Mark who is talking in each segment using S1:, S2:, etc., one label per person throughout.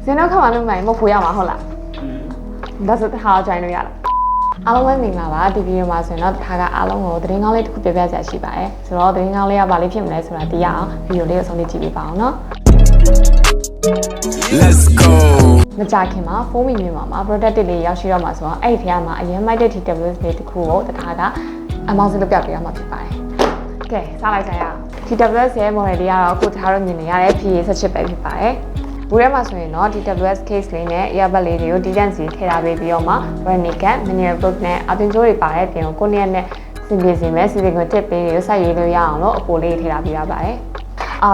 S1: ဇင်းတော့ခါမှလုပ်နိုင်မဖို့ရမှာဟုတ်လားဒါဆိုတခါကြိုင်လို့ရလားအားလုံးပဲမင်္ဂလာပါဒီဗီဒီယိုမှာဆိုရင်တော့တခါကအားလုံးကိုသတင်းကောင်းလေးတစ်ခုပြပြစရာရှိပါတယ်ဆိုတော့သတင်းကောင်းလေးကဘာလေးဖြစ်မလဲဆိုတာသိရအောင်ဗီဒီယိုလေးကိုအဆုံးထိကြည့်ပေးပါအောင်နော်
S2: Let's go
S1: မကြခင်မှာဖုန်းမီမြေမှာ product လေးရောက်ရှိတော့မှာဆိုတော့အဲ့ဒီထဲမှာအရင်မိုက်တဲ့ TWS လေးတစ်ခုကိုတခါကအမောင်စလို့ပြပြရမှာဖြစ်ပါတယ်ကဲစလိုက်ကြရအောင် TWS ရဲ့ model လေးကတော့အခုထားလို့မြင်နေရတဲ့ PA18 ပဲဖြစ်ပါတယ်ဘူးထဲမှာဆိုရင်တော့ TWS case လေးနဲ့ earbud လေးတွေကိုဒီတန်းစီထည့်ထားပေးပြီးတော့မှ warranty card, manual book နဲ့အပြင်ကျိုးတွေပါတဲ့ပြင်ကိုကိုယ့်နဲ့စင်ပြေစီမဲ့စီစဉ်ကိုတစ်ပေးတွေကိုစိုက်ရေးလို့ရအောင်လို့အပိုလေးထည့်ထားပေးရပါတယ်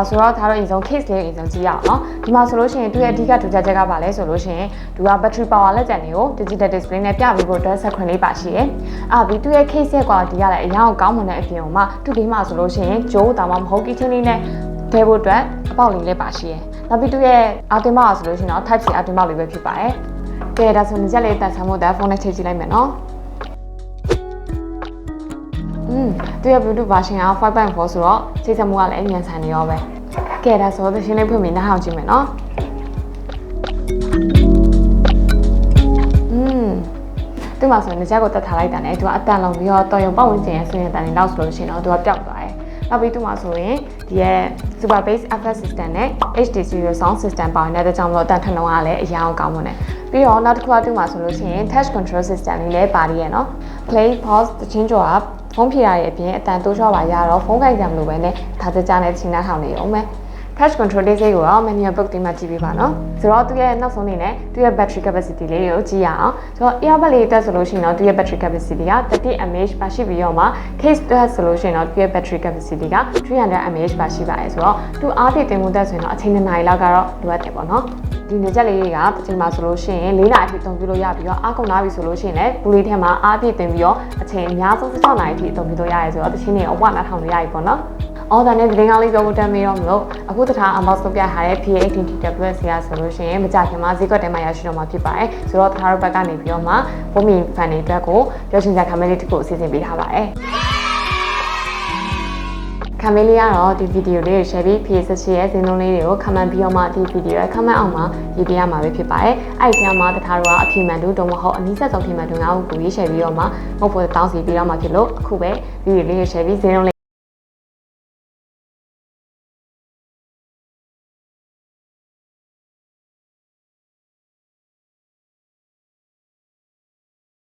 S1: ဆိုတော့ဒါတော့အရင်ဆုံး case လေးကိုအရင်ဆုံးကြည့်ရအောင်နော်ဒီမှာဆိုလို့ရှိရင်သူ့ရဲ့အဓိကထူးခြားချက်ကပါလဲဆိုလို့ရှိရင်သူက battery power လက်ကျန်တွေကို digital display နဲ့ပြပေးဖို့အတွက်ဆက်ခွင့်လေးပါရှိတယ်ပြီးသူ့ရဲ့ case ရဲ့ quality ကလည်းအရင်ကကောင်းမွန်တဲ့အပြင်မှာသူ့ဒီမှာဆိုလို့ရှိရင်ဂျိုးတာမှမဟုတ် kitchen လေးနဲ့ထည့်ဖို့အတွက်အပေါက်လေးလည်းပါရှိတယ်နောက်ပြီးသူ့ရဲ့အာတင်မောက်ဆိုလို့ရှိရင်တော့ type C အာတင်မောက်လေးပဲဖြစ်ပါတယ်ကဲဒါဆိုရင်ကြက်လေးတက်ဆမ်းဖို့ဒါဖုန်းနဲ့ချိန်ကြည့်လိုက်မယ်နော်သူရဲ့ Bluetooth version က 5.4 ဆိုတော့ချိန်ဆက်မှုကလည်းအမြန်ဆန်နေရောပဲကဲဒါဆိုသရှင်လေးဖွင့်ပြီးနားထောင်ကြည့်မယ်နော်သူမှဆိုရင်ကြက်ကိုတက်ထားလိုက်တာနဲ့သူကအတန်လုံးပြီးတော့တော်ရုံပတ်ဝန်းကျင်ရဲ့ဆွေးနွေးတန်နေတော့ဆိုလို့ရှိရင်တော့သူကပျောက်သွားတယ်နောက်ပြီးသူမှဆိုရင်ဒီရဲ့ Super Bass Effect System နဲ့ HD Stereo Sound System ပေါင်းနေတဲ့ကြောင့်မလို့အတန်ထနှုံးကလည်းအရင်ကောင်းမွန်တယ်ပြီးတော့နောက်တစ်ခုကသူမှဆိုလို့ရှိရင် Touch Control System လေးလည်းပါရရဲ့နော် Play Pause တချင်းကြော်ကဖုန်းဖြေရရဲ့အပြင်အတန်တိုးချော့ပါရတော့ဖုန်းကိုင်ကြမလို့ပဲနဲ့ဒါစကြနဲ့ချိန်နှားထောင်နေအောင်မယ် Touch Control လေးစိတ်ကိုတော့ manual book ဒီမှာကြည့်ပေးပါနော်ဆိုတော့သူရဲ့နောက်ဆုံးအနေနဲ့သူရဲ့ battery capacity လေးကိုကြည့်ရအောင်ဆိုတော့ earbud လေးတက်ဆိုလို့ရှိရင်တော့သူရဲ့ battery capacity က 30 mAh ပါရှိပြီးတော့မှ case တက်ဆိုလို့ရှိရင်တော့သူရဲ့ battery capacity က300 mAh ပါရှိပါတယ်ဆိုတော့သူအားဖြည့်တင်မှုတက်ဆိုရင်တော့အချိန်2နာရီလောက်ကတော့လိုအပ်တယ်ပေါ့နော်ဒီနေချက်လေးတွေကတစ်ချိန်မှာဆိုလို့ရှိရင်4နာရီအထိအသုံးပြုလို့ရပြီးတော့အားကုန်လာပြီဆိုလို့ရှိရင်လည်းဘူးလေးထဲမှာအားဖြည့်တင်ပြီးတော့အချိန်အများဆုံး16နာရီအထိအသုံးပြုလို့ရတယ်ဆိုတော့တစ်ချိန်နေအဝနားထောင်လို့ရပြီပေါ့နော်အော်ဒါနဲ့သတင်းကောင်းလေးပြောဖို့တက်မေးတော့မလို့အခုတခါ unbox လုပ်ပြထားတဲ့ PA18 TWS ရဆိုလို့ရှိရင်မကြခင်မှာဈေးကွက်ထဲမှာရရှိတော့မှာဖြစ်ပါတယ်ဆိုတော့တခါတော့ဘက်ကနေပြီးတော့မှဘုံမီဖန်တွေအတွက်ကိုပြောချင်တဲ့ comment လေးတစ်ခုအစီအစဉ်ပေးထားပါတယ်ခံမလေးကတော့ဒီဗီဒီယိုလေးကို share ပြီး PA18 ရဲ့ဇင်းလုံးလေးတွေကို comment ပြီးတော့မှဒီဗီဒီယိုရဲ့ comment အောက်မှာရေးပေးရမှာပဲဖြစ်ပါတယ်အဲ့ဒီထဲမှာတခါတော့အပြည့်မှန်တူတော့မဟုတ်အနည်းဆက်ဆုံးပြည့်မှန်တူငါ့ကိုရေး share ပြီးတော့မှမဟုတ်ဖို့တောင်းစီပြီးတော့မှဖြစ်လို့အခုပဲဗီဒီယိုလေးကို share ပြီးဇင်းလုံး